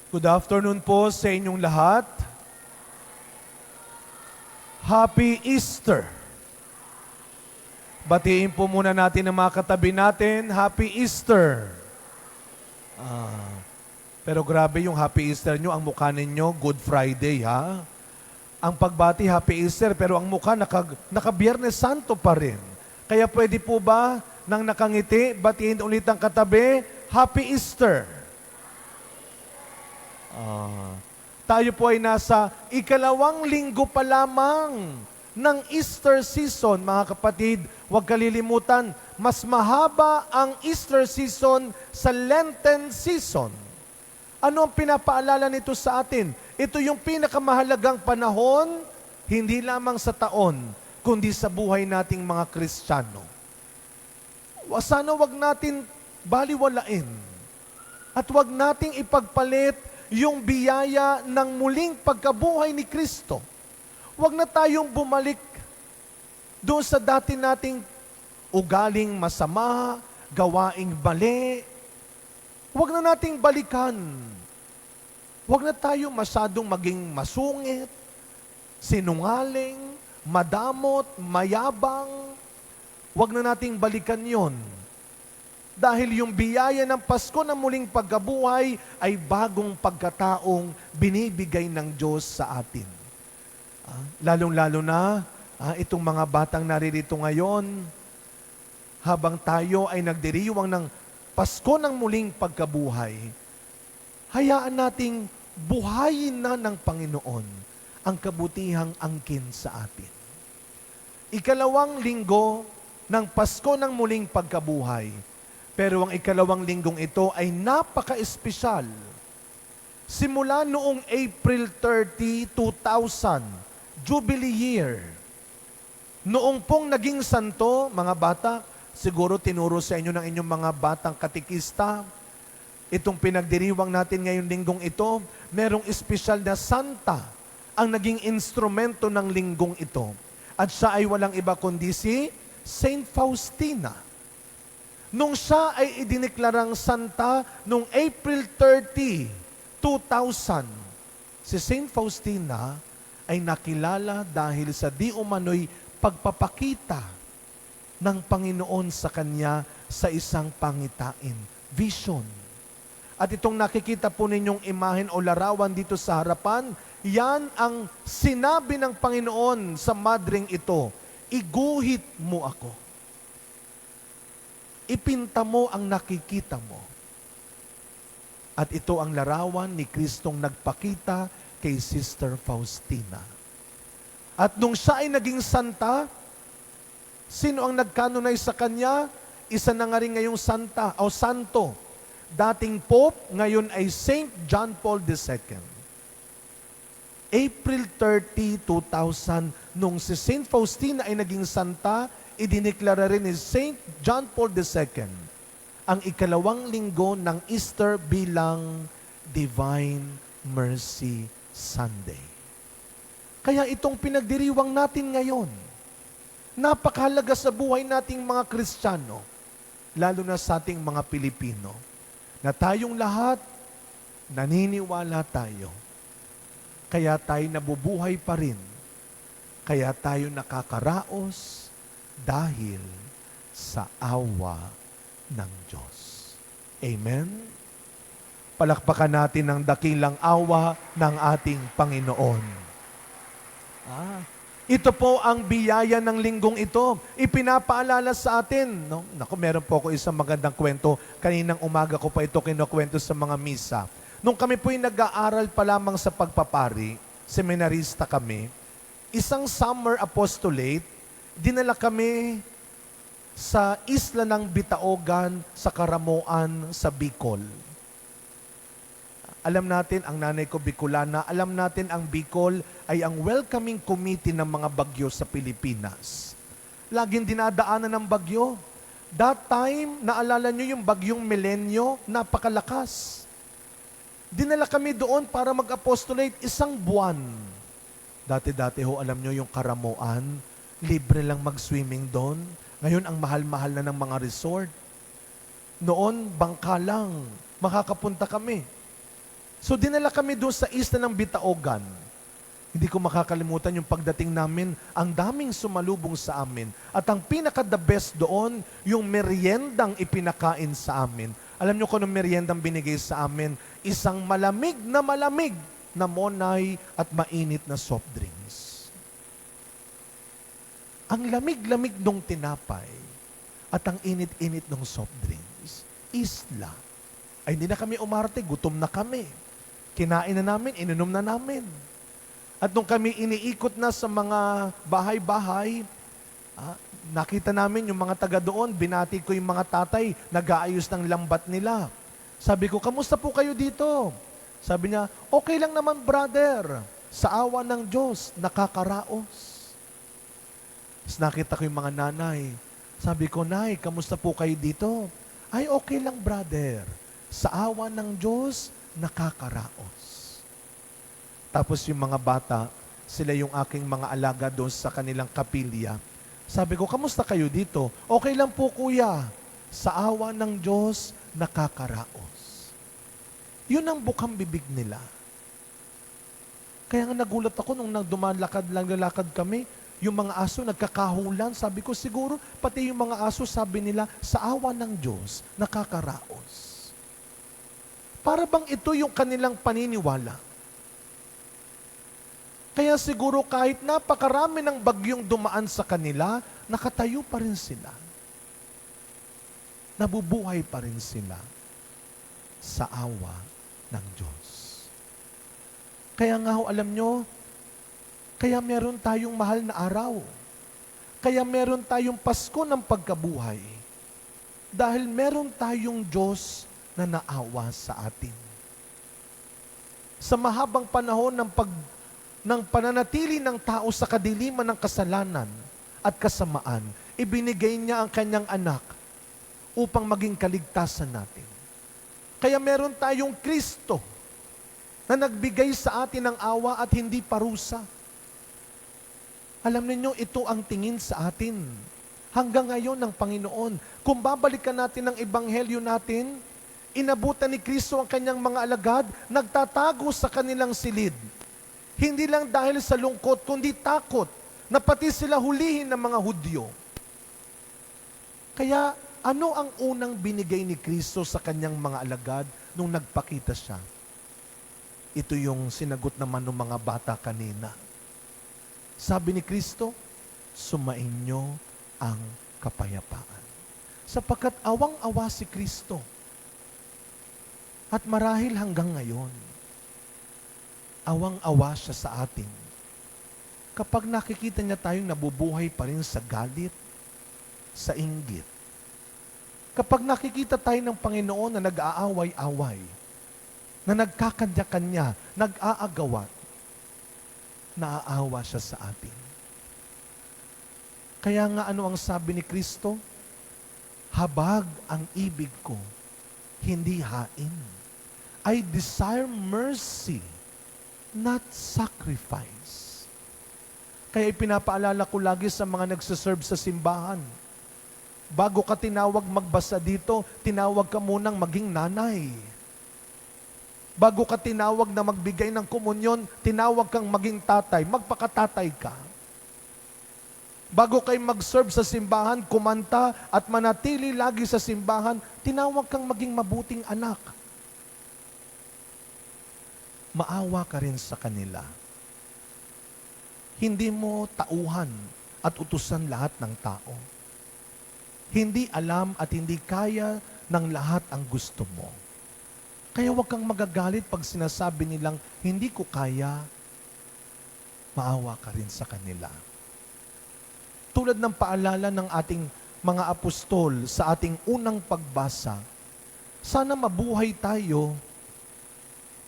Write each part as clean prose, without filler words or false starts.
Good afternoon po sa inyong lahat. Happy Easter! Batiin po muna natin ang mga katabi natin. Happy Easter! Pero grabe yung Happy Easter nyo, ang mukha ninyo, Good Friday, ha? Ang pagbati, Happy Easter, pero ang mukha, naka-Biyernes Santo pa rin. Kaya pwede po ba, nang nakangiti, batiin ulit ang katabi, Happy Easter! Tayo po ay nasa ikalawang linggo pa lamang ng Easter season, mga kapatid. Huwag kalilimutan, mas mahaba ang Easter season sa Lenten season. Ano ang pinapaalala nito sa atin? Ito yung pinakamahalagang panahon, hindi lamang sa taon, kundi sa buhay nating mga Kristiyano. Sana wag natin baliwalain at wag nating ipagpalit yung biyaya ng muling pagkabuhay ni Kristo. Huwag na tayong bumalik doon sa dati nating ugaling masama, gawaing mali. Huwag na nating balikan. Huwag na tayo masyadong maging masungit, sinungaling, madamot, mayabang. Huwag na nating balikan yon. Dahil yung biyaya ng Pasko na muling pagkabuhay ay bagong pagkataong binibigay ng Diyos sa atin. Lalong-lalo na, itong mga batang naririto ngayon, habang tayo ay nagdiriwang ng Pasko ng muling pagkabuhay, hayaan nating buhayin na ng Panginoon ang kabutihang angkin sa atin. Ikalawang linggo ng Pasko ng muling pagkabuhay. Pero ang ikalawang linggong ito ay napaka-espesyal. Simula noong April 30, 2000, Jubilee year. Noong pong naging santo, mga bata, siguro tinuro sa inyo ng inyong mga batang katikista, itong pinagdiriwang natin ngayong linggong ito, merong espesyal na santa ang naging instrumento ng linggong ito. At siya ay walang iba kundi si Saint Faustina. Nung siya ay idineklarang santa noong April 30, 2000, si Saint Faustina ay nakilala dahil sa di umano'y pagpapakita ng Panginoon sa kanya sa isang pangitain, vision. At itong nakikita po ninyong imahen o larawan dito sa harapan, yan ang sinabi ng Panginoon sa madring ito, iguhit mo ako. Ipinta mo ang nakikita mo. At ito ang larawan ni Kristong nagpakita kay Sister Faustina. At nung siya ay naging santa, sino ang nag-canonize sa kanya? Isa na nga rin ngayong santa o santo. Dating Pope, ngayon ay Saint John Paul II. April 30, 2000, nung si Saint Faustina ay naging santa, idineklara rin ni Saint John Paul II ang ikalawang linggo ng Easter bilang Divine Mercy Sunday. Kaya itong pinagdiriwang natin ngayon, napakahalaga sa buhay nating mga Kristiyano, lalo na sa ating mga Pilipino, na tayong lahat naniniwala tayo. Kaya tayo nabubuhay pa rin. Kaya tayo nakakaraos dahil sa awa ng Diyos. Amen? Palakpakan natin ang dakilang awa ng ating Panginoon. Ito po ang biyaya ng linggong ito. Ipinapaalala sa atin. No? Naku, meron po ako isang magandang kwento. Kaninang umaga ko pa ito kinukwento sa mga misa. Nung kami po'y nag-aaral pa lamang sa pagpapari, seminarista kami, isang summer apostolate, dinala kami sa isla ng Bitaogan, sa Karamoan, sa Bicol. Alam natin, ang nanay ko Bicolana, alam natin ang Bicol ay ang welcoming committee ng mga bagyo sa Pilipinas. Laging dinadaanan ng bagyo. That time, naalala nyo yung bagyong Milenyo, napakalakas. Dinala kami doon para mag-apostolate isang buwan. Dati-dati ho, alam nyo yung Karamoan, libre lang mag-swimming doon. Ngayon, ang mahal-mahal na ng mga resort. Noon, bangka lang. Makakapunta kami. So dinala kami doon sa isla ng Bitaogan. Hindi ko makakalimutan yung pagdating namin, ang daming sumalubong sa amin. At ang pinaka-the best doon, yung meriendang ipinakain sa amin. Alam niyo kung anong meriendang binigay sa amin? Isang malamig na monay at mainit na soft drinks. Ang lamig-lamig nung tinapay at ang init-init ng soft drinks, isla. Ay hindi na kami umarte, gutom na kami. Kinain na namin, ininom na namin. At nung kami iniikot na sa mga bahay-bahay, nakita namin yung mga taga doon, binati ko yung mga tatay, nag-aayos ng lambat nila. Sabi ko, kamusta po kayo dito? Sabi niya, okay lang naman brother, sa awa ng Diyos, nakakaraos. Tapos nakita ko yung mga nanay. Sabi ko, Nay, kamusta po kayo dito? Ay, okay lang brother, sa awa ng Diyos, nakakaraos. Tapos yung mga bata, sila yung aking mga alaga doon sa kanilang kapilya. Sabi ko, kamusta kayo dito? Okay lang po kuya, sa awa ng Diyos, nakakaraos. Yun ang bukang bibig nila. Kaya nga nagulat ako nung lalakad kami, yung mga aso nagkakahulan. Sabi ko, siguro, pati yung mga aso, sabi nila, sa awa ng Diyos, nakakaraos. Para bang ito yung kanilang paniniwala? Kaya siguro kahit napakarami ng bagyong dumaan sa kanila, nakatayo pa rin sila. Nabubuhay pa rin sila sa awa ng Diyos. Kaya nga ho, alam nyo, kaya meron tayong mahal na araw. Kaya meron tayong Pasko ng pagkabuhay. Dahil meron tayong Diyos na naawa sa atin. Sa mahabang panahon ng pananatili ng tao sa kadiliman ng kasalanan at kasamaan, ibinigay niya ang kanyang anak upang maging kaligtasan natin. Kaya meron tayong Kristo na nagbigay sa atin ng awa at hindi parusa. Alam niyo, ito ang tingin sa atin. Hanggang ngayon ng Panginoon, kung babalikan natin ang ebanghelyo natin, inabutan ni Kristo ang kanyang mga alagad, nagtatago sa kanilang silid. Hindi lang dahil sa lungkot, kundi takot na pati sila hulihin ng mga Hudyo. Kaya ano ang unang binigay ni Kristo sa kanyang mga alagad nung nagpakita siya? Ito yung sinagot naman ng mga bata kanina. Sabi ni Kristo, sumainyo ang kapayapaan. Sapagkat awang-awa si Kristo. At marahil hanggang ngayon, awang-awa siya sa atin. Kapag nakikita niya tayong nabubuhay pa rin sa galit, sa inggit. Kapag nakikita tayo ng Panginoon na nag-aaway-away, na nagkakanya-kanya, nag-aagawat, naaawa siya sa atin. Kaya nga ano ang sabi ni Kristo? Habag ang ibig ko, hindi hain. I desire mercy, not sacrifice. Kaya ipinapaalala ko lagi sa mga nagsiserve sa simbahan. Bago ka tinawag magbasa dito, tinawag ka munang maging nanay. Bago ka tinawag na magbigay ng komunyon, tinawag kang maging tatay, magpakatatay ka. Bago kayo mag-serve sa simbahan, kumanta at manatili lagi sa simbahan, tinawag kang maging mabuting anak. Maawa ka rin sa kanila. Hindi mo tauhan at utusan lahat ng tao. Hindi alam at hindi kaya ng lahat ang gusto mo. Kaya huwag kang magagalit pag sinasabi nilang, hindi ko kaya, maawa ka rin sa kanila. Tulad ng paalala ng ating mga apostol sa ating unang pagbasa, sana mabuhay tayo,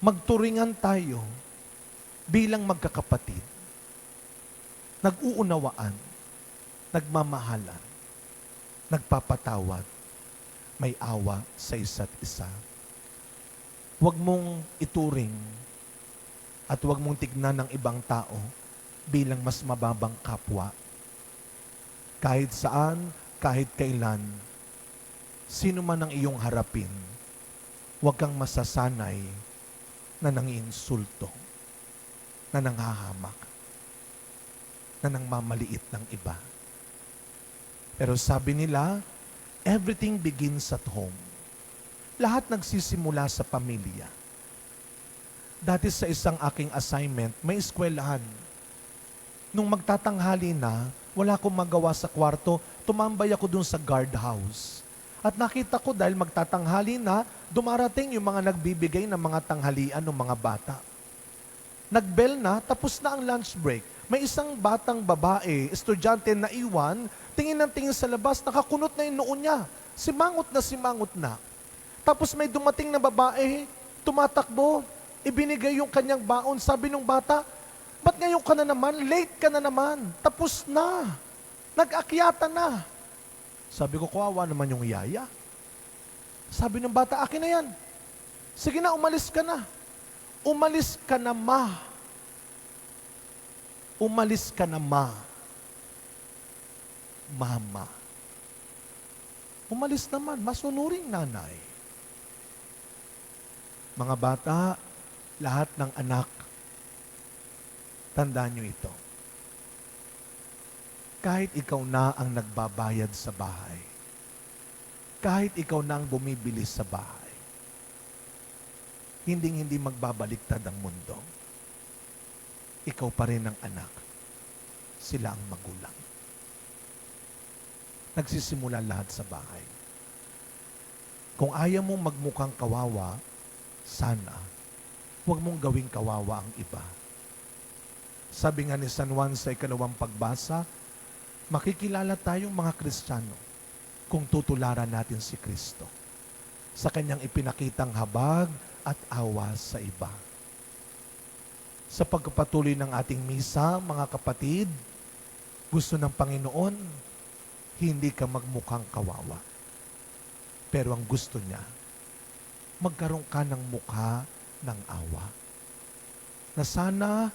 magturingan tayo bilang magkakapatid. Nag-uunawaan, nagmamahalan, nagpapatawad, may awa sa isa't isa. Huwag mong ituring at huwag mong tignan ng ibang tao bilang mas mababang kapwa. Kahit saan, kahit kailan, sino man ang iyong harapin, huwag kang masasanay na nangiinsulto, na nanghahamak, na nangmamaliit ng iba. Pero sabi nila, everything begins at home. Lahat nagsisimula sa pamilya. Dati sa isang aking assignment, may eskwelahan. Nung magtatanghali na, wala akong magawa sa kwarto, tumambay ako dun sa guardhouse. At nakita ko dahil magtatanghali na, dumarating yung mga nagbibigay ng mga tanghalian ng mga bata. Nagbell na, tapos na ang lunch break. May isang batang babae, estudyante na iwan, tingin ng tingin sa labas, nakakunot na yung noo niya. Simangot na. Tapos may dumating na babae, tumatakbo, ibinigay yung kanyang baon. Sabi ng bata, ba't ngayon ka na naman? Late ka na naman. Tapos na. Nag-akyata na. Sabi ko, kawawa naman yung yaya. Sabi ng bata, akin na yan. Sige na, umalis ka na. Umalis ka na, ma. Umalis ka na, ma. Mama. Umalis naman, masunuring nanay. Mga bata, lahat ng anak, tandaan nyo ito. Kahit ikaw na ang nagbabayad sa bahay, kahit ikaw na ang bumibili sa bahay, hindi magbabaliktad ang mundo. Ikaw pa rin ang anak. Sila ang magulang. Nagsisimula lahat sa bahay. Kung ayaw mong magmukhang kawawa, sana, huwag mong gawing kawawa ang iba. Sabi nga ni San Juan sa ikalawang pagbasa, makikilala tayong mga Kristiyano kung tutularan natin si Kristo sa kanyang ipinakitang habag at awa sa iba. Sa pagpapatuloy ng ating misa, mga kapatid, gusto ng Panginoon, hindi ka magmukhang kawawa. Pero ang gusto niya, magkaroon ka ng mukha ng awa. Na sana,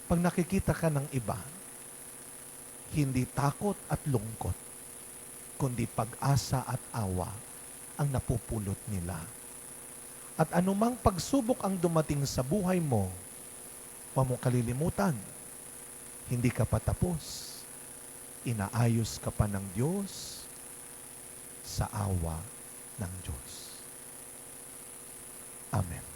pag nakikita ka ng iba, hindi takot at lungkot, kundi pag-asa at awa ang napupulot nila. At anumang pagsubok ang dumating sa buhay mo, huwag mong kalilimutan, hindi ka pa tapos. Inaayos ka pa ng Diyos sa awa ng Diyos. Amen.